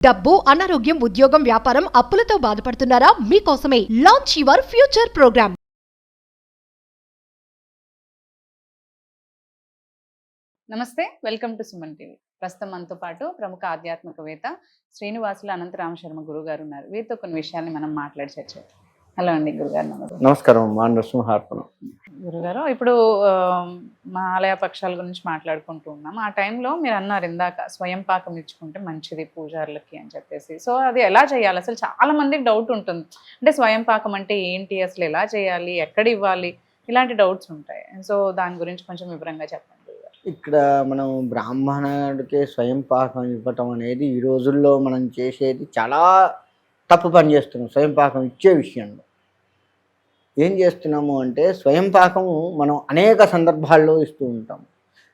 డబ్బు, అనారోగ్యం, ఉద్యోగం, వ్యాపారం, అప్పులతో బాధపడుతున్నారా? మీకోసమే లాంచ్ యువర్ ఫ్యూచర్ ప్రోగ్రామ్. నమస్తే, వెల్కమ్ టు సుమన్ టీవీ. ప్రస్తుతం మనతో పాటు ప్రముఖ ఆధ్యాత్మికవేత్త శ్రీనివాసులు అనంతరామ శర్మ గురువు గారు ఉన్నారు. వీరితో కొన్ని విషయాల్ని మనం మాట్లాడి చర్చిద్దాం. హలో అండి గురుగారు. నమస్కారం. మా నరసింహార్పణం. గురుగారు, ఇప్పుడు మా ఆలయ పక్షాల గురించి మాట్లాడుకుంటూ ఉన్నాం. ఆ టైంలో మీరు అన్నారు ఇందాక స్వయం పాకం ఇచ్చుకుంటే మంచిది పూజారులకి అని చెప్పేసి. సో అది ఎలా చేయాలి? అసలు చాలా మందికి డౌట్ ఉంటుంది. అంటే స్వయం పాకం అంటే ఏంటి, అసలు ఎలా చేయాలి, ఎక్కడ ఇవ్వాలి, ఇలాంటి డౌట్స్ ఉంటాయి. సో దాని గురించి కొంచెం వివరంగా చెప్పండి. ఇక్కడ మనం బ్రాహ్మణుడికి స్వయం పాకం ఇవ్వటం అనేది ఈ రోజుల్లో మనం చేసేది చాలా తప్పు పని చేస్తున్నాం. స్వయం పాకం ఇచ్చే విషయంలో ఏం చేస్తున్నాము అంటే, స్వయం పాకము మనం అనేక సందర్భాల్లో ఇస్తూ ఉంటాం.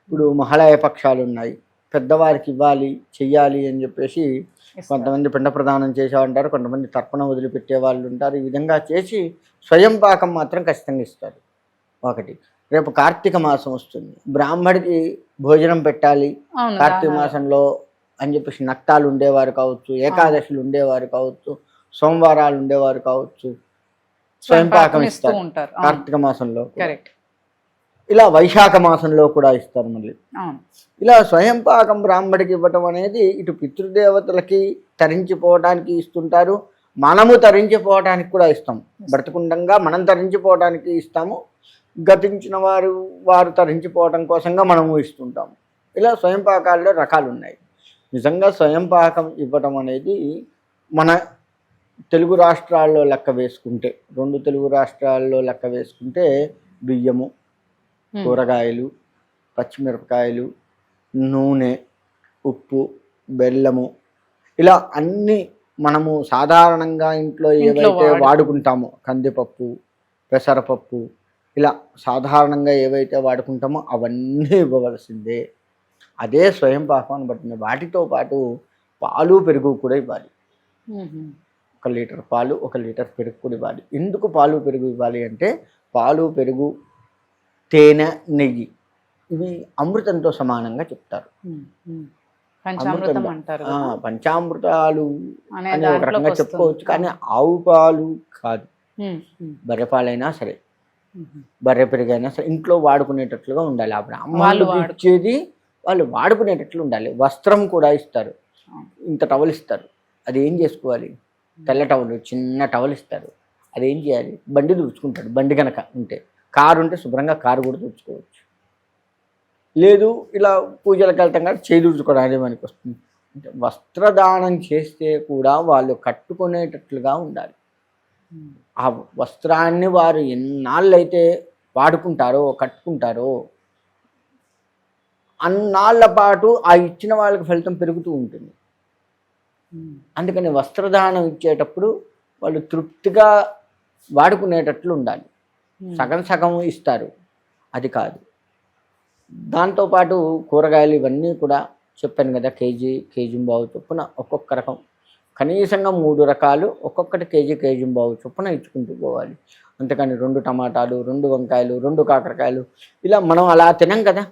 ఇప్పుడు మహాలయ పక్షాలు ఉన్నాయి, పెద్దవారికి ఇవ్వాలి చెయ్యాలి అని చెప్పేసి కొంతమంది పిండ ప్రదానం చేసేవాళ్ళంటారు, కొంతమంది తర్పణ వదిలిపెట్టే వాళ్ళు ఉంటారు. ఈ విధంగా చేసి స్వయం పాకం మాత్రం ఖచ్చితంగా ఇస్తారు. ఒకటి, రేపు కార్తీక మాసం వస్తుంది, బ్రాహ్మడికి భోజనం పెట్టాలి కార్తీక మాసంలో అని చెప్పేసి నక్తాలు ఉండేవారు కావచ్చు, ఏకాదశులు ఉండేవారు కావచ్చు, సోమవారాలు ఉండేవారు కావచ్చు, స్వయం పాకం ఇస్తారు కార్తీక మాసంలో. ఇలా వైశాఖ మాసంలో కూడా ఇస్తారు. మళ్ళీ ఇలా స్వయం పాకం బ్రాహ్మడికి ఇవ్వటం అనేది ఇటు పితృదేవతలకి తరించిపోవడానికి ఇస్తుంటారు, మనము తరించిపోవడానికి కూడా ఇస్తాం. బ్రతకుండంగా మనం తరించిపోవడానికి ఇస్తాము, గతించిన వారు తరించిపోవడం కోసంగా మనము ఇస్తుంటాము. ఇలా స్వయం పాకాల్లో రకాలు ఉన్నాయి. నిజంగా స్వయం పాకం ఇవ్వటం అనేది మన తెలుగు రాష్ట్రాల్లో లెక్క వేసుకుంటే, 2 తెలుగు రాష్ట్రాల్లో లెక్క వేసుకుంటే బియ్యము, కూరగాయలు, పచ్చిమిరపకాయలు, నూనె, ఉప్పు, బెల్లము, ఇలా అన్నీ మనము సాధారణంగా ఇంట్లో ఏవైతే వాడుకుంటామో, కందిపప్పు, పెసరపప్పు, ఇలా సాధారణంగా ఏవైతే వాడుకుంటామో అవన్నీ ఇవ్వవలసిందే. అదే స్వయం పాకం అని పట్టింది. వాటితో పాటు పాలు, పెరుగు కూడా ఇవ్వాలి. 1 లీటర్ పాలు, 1 లీటర్ పెరుగు కూడా ఇవ్వాలి. ఎందుకు పాలు పెరుగు ఇవ్వాలి అంటే, పాలు, పెరుగు, తేనె, నెయ్యి ఇవి అమృతంతో సమానంగా చెప్తారు. పంచామృతాలు అని ఒక రకంగా చెప్పుకోవచ్చు, కానీ ఆవు పాలు కాదు. బర్రె పాలైనా సరే, బర్రె పెరుగైనా సరే ఇంట్లో వాడుకునేటట్లుగా ఉండాలి. ఆ బ్రాహ్మణులు ఇచ్చేది వాళ్ళు వాడుకునేటట్లు ఉండాలి. వస్త్రం కూడా ఇస్తారు, ఇంత టవల్ ఇస్తారు. అది ఏం చేసుకోవాలి? తెల్ల టవల్, చిన్న టవల్ ఇస్తారు. అది ఏం చేయాలి? బండి తుడుచుకుంటాడు. బండి కనుక ఉంటే, కారు ఉంటే శుభ్రంగా కారు కూడా తుడుచుకోవచ్చు. లేదు ఇలా పూజలకు వెళ్తాం కాబట్టి చేయి తుడుచుకోవడానికి మనకి వస్తుంది. అంటే వస్త్రదానం చేస్తే కూడా వాళ్ళు కట్టుకునేటట్లుగా ఉండాలి. ఆ వస్త్రాన్ని వారు ఎన్నాళ్ళైతే వాడుకుంటారో, కట్టుకుంటారో, అన్నాళ్ళ పాటు ఆ ఇచ్చిన వాళ్ళకి ఫలితం పెరుగుతూ ఉంటుంది. అందుకని వస్త్రదానం ఇచ్చేటప్పుడు వాళ్ళు తృప్తిగా వాడుకునేటట్లు ఉండాలి. సగం సగం ఇస్తారు అది కాదు. దాంతోపాటు కూరగాయలు ఇవన్నీ కూడా చెప్పాను కదా, కేజీ బావు చొప్పున ఒక్కొక్క రకం, కనీసంగా 3 రకాలు, ఒక్కొక్కటి కేజీ బావు చొప్పున ఇచ్చుకుంటూ పోవాలి. అంతేకాని 2 టమాటాలు, 2 వంకాయలు, 2 కాకరకాయలు ఇలా మనం అలా తినం కదా,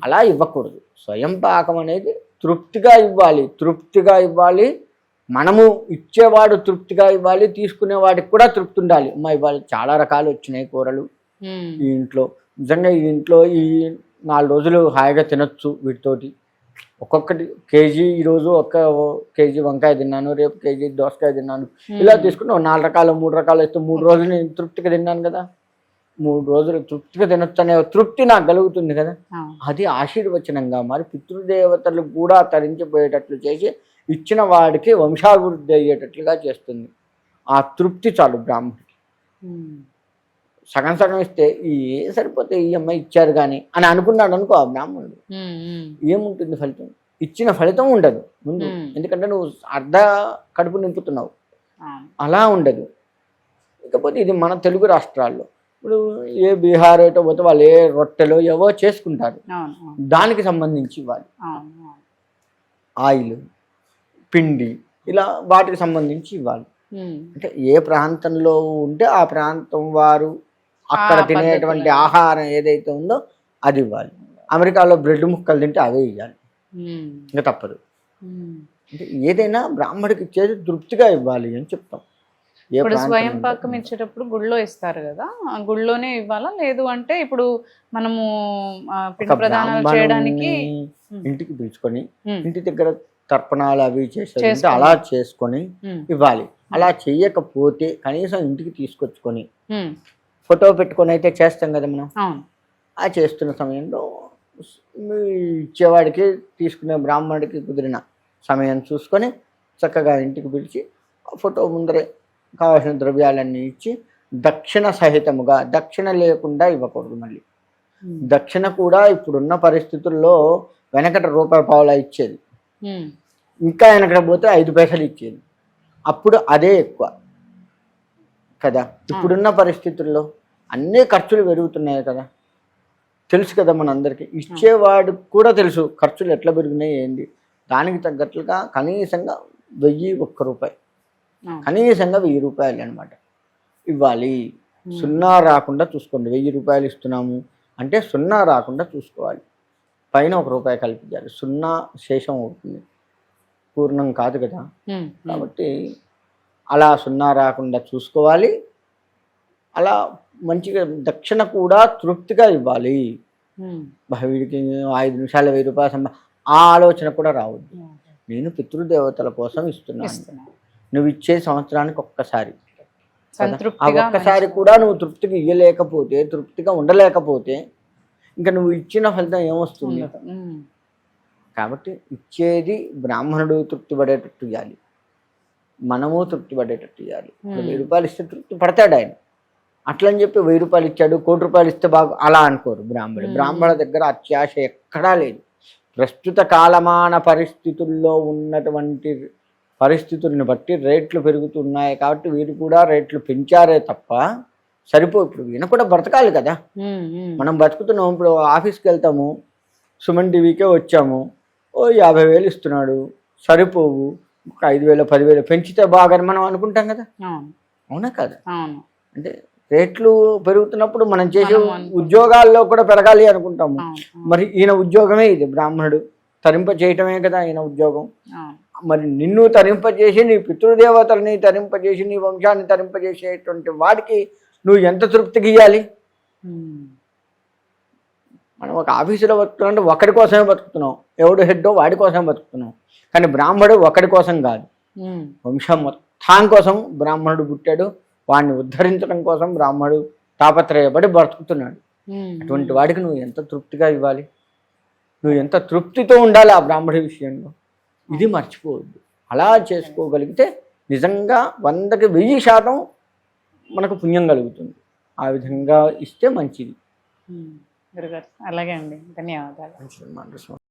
అలా ఇవ్వకూడదు. స్వయం పాకం అనేది తృప్తిగా ఇవ్వాలి. మనము ఇచ్చేవాడు తృప్తిగా ఇవ్వాలి, తీసుకునేవాడికి కూడా తృప్తి ఉండాలి. అమ్మా ఇవాళ చాలా రకాలు వచ్చినాయి కూరలు ఈ ఇంట్లో, నిజంగా ఈ ఇంట్లో ఈ 4 రోజులు హాయిగా తినొచ్చు వీటితోటి. ఒక్కొక్కటి కేజీ, ఈరోజు 1 కేజీ వంకాయ తిన్నాను, రేపు కేజీ దోసకాయ తిన్నాను, ఇలా తీసుకుని 4 రకాలు 3 రకాలు ఇస్తే 3 రోజులు నేను తృప్తిగా తిన్నాను కదా. 3 రోజులు తృప్తిగా తినొచ్చు అనే తృప్తి నాకు కలుగుతుంది కదా. అది ఆశీర్వచనంగా మరి పితృదేవతలు కూడా తరించిపోయేటట్లు చేసి ఇచ్చిన వాడికి వంశాభివృద్ధి అయ్యేటట్లుగా చేస్తుంది. ఆ తృప్తి చాలు బ్రాహ్మణుడికి. సగం సగం ఇస్తే సరిపోతే ఈ అమ్మాయి ఇచ్చారు కానీ అని అనుకున్నాడు అనుకో ఆ బ్రాహ్మణుడు, ఏముంటుంది ఫలితం? ఇచ్చిన ఫలితం ఉండదు ముందు, ఎందుకంటే నువ్వు అర్ధ కడుపు నింపుతున్నావు, అలా ఉండదు. ఇకపోతే ఇది మన తెలుగు రాష్ట్రాల్లో ఇప్పుడు ఏ బీహార్ ఏటో పోతే వాళ్ళు ఏ రొట్టెలో ఏవో చేసుకుంటారు, దానికి సంబంధించి ఇవ్వాలి. ఆయిల్, పిండి, ఇలా వాటికి సంబంధించి ఇవ్వాలి. అంటే ఏ ప్రాంతంలో ఉంటే ఆ ప్రాంతం వారు అక్కడ తినేటువంటి ఆహారం ఏదైతే ఉందో అది ఇవ్వాలి. అమెరికాలో బ్రెడ్ ముక్కలు తింటే అవే ఇవ్వాలి, ఇంకా తప్పదు. అంటే ఏదైనా బ్రాహ్మడికి ఇచ్చేది తృప్తిగా ఇవ్వాలి అని చెప్తాం. ఏ ఇప్పుడు ప్రాంతం స్వయం ఉందో. పాకం ఇచ్చేటప్పుడు గుళ్ళో ఇస్తారు కదా, ఆ గుళ్ళోనే ఇవ్వాలా, లేదు అంటే ఇప్పుడు మనము పిండి ఒక ప్రదానాలు చేయడానికి బ్రాహ్మణుని ఇంటికి పిలుచుకొని ఉమ్, ఇంటి దగ్గర తర్పణాలు అవి చేసేది చేసుకొని. అలా చేసుకొని ఉమ్, ఇవ్వాలి. అలా చెయ్యకపోతే కనీసం ఇంటికి తీసుకొచ్చుకొని ఉమ్, ఫోటో పెట్టుకొని అయితే చేస్తాం కదా మనం. అవును. ఆ చేస్తున్న సమయంలో మీ ఇచ్చేవాడికి తీసుకునే బ్రాహ్మణుడికి కుదిరిన సమయం చూసుకొని చక్కగా ఇంటికి పిలిచి ఆ ఫోటో ముందరే కావాల్సిన ద్రవ్యాలన్నీ ఇచ్చి దక్షిణ సహితముగా, దక్షిణ లేకుండా ఇవ్వకూడదు. మళ్ళీ ఉమ్, దక్షిణ కూడా ఇప్పుడున్న పరిస్థితుల్లో వెనకట రూపాయి పావులా ఇచ్చేది, ఉమ్, ఇంకా వెనకట పోతే 5 పైసలు ఇచ్చేది. అప్పుడు అదే ఎక్కువ కదా. ఇప్పుడున్న పరిస్థితుల్లో అన్నీ ఖర్చులు పెరుగుతున్నాయి కదా, తెలుసు కదా మనందరికీ. ఇచ్చేవాడికి కూడా తెలుసు ఖర్చులు ఎట్లా పెరిగినాయి ఏంది. దానికి తగ్గట్లుగా కనీసంగా 1001 రూపాయి, అవును. కనీసంగా 1000 రూపాయలు అనమాట ఇవ్వాలి. సున్నా రాకుండా చూసుకోండి. 1000 రూపాయలు ఇస్తున్నాము అంటే సున్నా రాకుండా చూసుకోవాలి. పైన 1 రూపాయి కల్పించాలి. సున్నా శేషం అవుతుంది, పూర్ణం కాదు కదా. ఉమ్, ఉమ్, కాబట్టి అలా సున్నా రాకుండా చూసుకోవాలి. అలా మంచిగా దక్షిణ కూడా తృప్తిగా ఇవ్వాలి. ఉమ్, వీడికి 5 నిమిషాలు 1000 రూపాయలు ఆ ఆలోచన కూడా రావద్దు. నేను పితృదేవతల కోసం ఇస్తున్నాను. ఇస్తున్నాను. నువ్వు ఇచ్చే సంవత్సరానికి ఒక్కసారి కదా. ఆ సంతృప్తిగా ఒక్కసారి కూడా నువ్వు తృప్తిగా ఇవ్వలేకపోతే, తృప్తిగా ఉండలేకపోతే ఇంకా నువ్వు ఇచ్చిన ఫలితం ఏమొస్తుంది? ఉండదు. ఉమ్, కాబట్టి ఇచ్చేది బ్రాహ్మణుడు తృప్తి పడేటట్టు ఇవ్వాలి, మనము తృప్తి పడేటట్టు ఇవ్వాలి. 1000 రూపాయలు ఇస్తే తృప్తి పడతాడు ఆయన. అట్లని చెప్పి 1000 రూపాయలు ఇచ్చాడు, 1 కోటి రూపాయలు ఇస్తే బాగు అలా అనుకోరు బ్రాహ్మణుడు. బ్రాహ్మణ దగ్గర అత్యాశ ఎక్కడా లేదు. ప్రస్తుత కాలమాన పరిస్థితుల్లో ఉన్నటువంటి పరిస్థితులను బట్టి రేట్లు పెరుగుతున్నాయి కాబట్టి వీరు కూడా రేట్లు పెంచారే తప్ప సరిపో. ఇప్పుడు ఈయన కూడా బ్రతకాలి కదా. ఉమ్, ఉమ్, మనం బతుకుతున్నాం. ఇప్పుడు ఆఫీస్కి వెళ్తాము, సుమన్ టీవీకే వచ్చాము, ఓ 50,000 ఇస్తున్నాడు, సరిపోవు, ఒక 5,000 10,000 పెంచితే బాగని మనం అనుకుంటాం కదా. అవును, అవునా కదా. అవును. అంటే రేట్లు పెరుగుతున్నప్పుడు మనం చేసే మనం అనుకుంటాం. ఉద్యోగాల్లో కూడా పెరగాలి అనుకుంటాము. అవును, అవును, మరి ఈయన ఉద్యోగమే ఇది, బ్రాహ్మణుడు తరింప చేయటమే కదా ఈయన ఉద్యోగం. అవును. మరి నిన్ను తరింపజేసి, నీ పితృదేవతల్ని తరింపజేసి, నీ వంశాన్ని తరింపజేసేటువంటి వాడికి నువ్వు ఎంత తృప్తికి ఇవ్వాలి? ఉమ్, మనం ఒక ఆఫీసులో బతుకుతున్నాం అంటే ఒకడి కోసమే బతుకుతున్నాం, ఎవడు హెడ్డో వాడి కోసమే బతుకుతున్నాం. కానీ బ్రాహ్మణుడు ఒకడి కోసం కాదు, ఉమ్, వంశం మొత్తం కోసం బ్రాహ్మణుడు పుట్టాడు. వాడిని ఉద్ధరించడం కోసం బ్రాహ్మణుడు తాపత్రయపడి బ్రతుకుతున్నాడు. ఉమ్, అటువంటి వాడికి నువ్వు ఎంత తృప్తిగా ఇవ్వాలి, నువ్వు ఎంత తృప్తితో ఉండాలి ఆ బ్రాహ్మణుడి విషయంలో. ఇది మర్చిపోవద్దు. అలా చేసుకోగలిగితే నిజంగా 100కి 1000% మనకు పుణ్యం కలుగుతుంది. ఆ విధంగా ఇస్తే మంచిది. గురుగారు అలాగే అండి, ధన్యవాదాలు. మంచిది.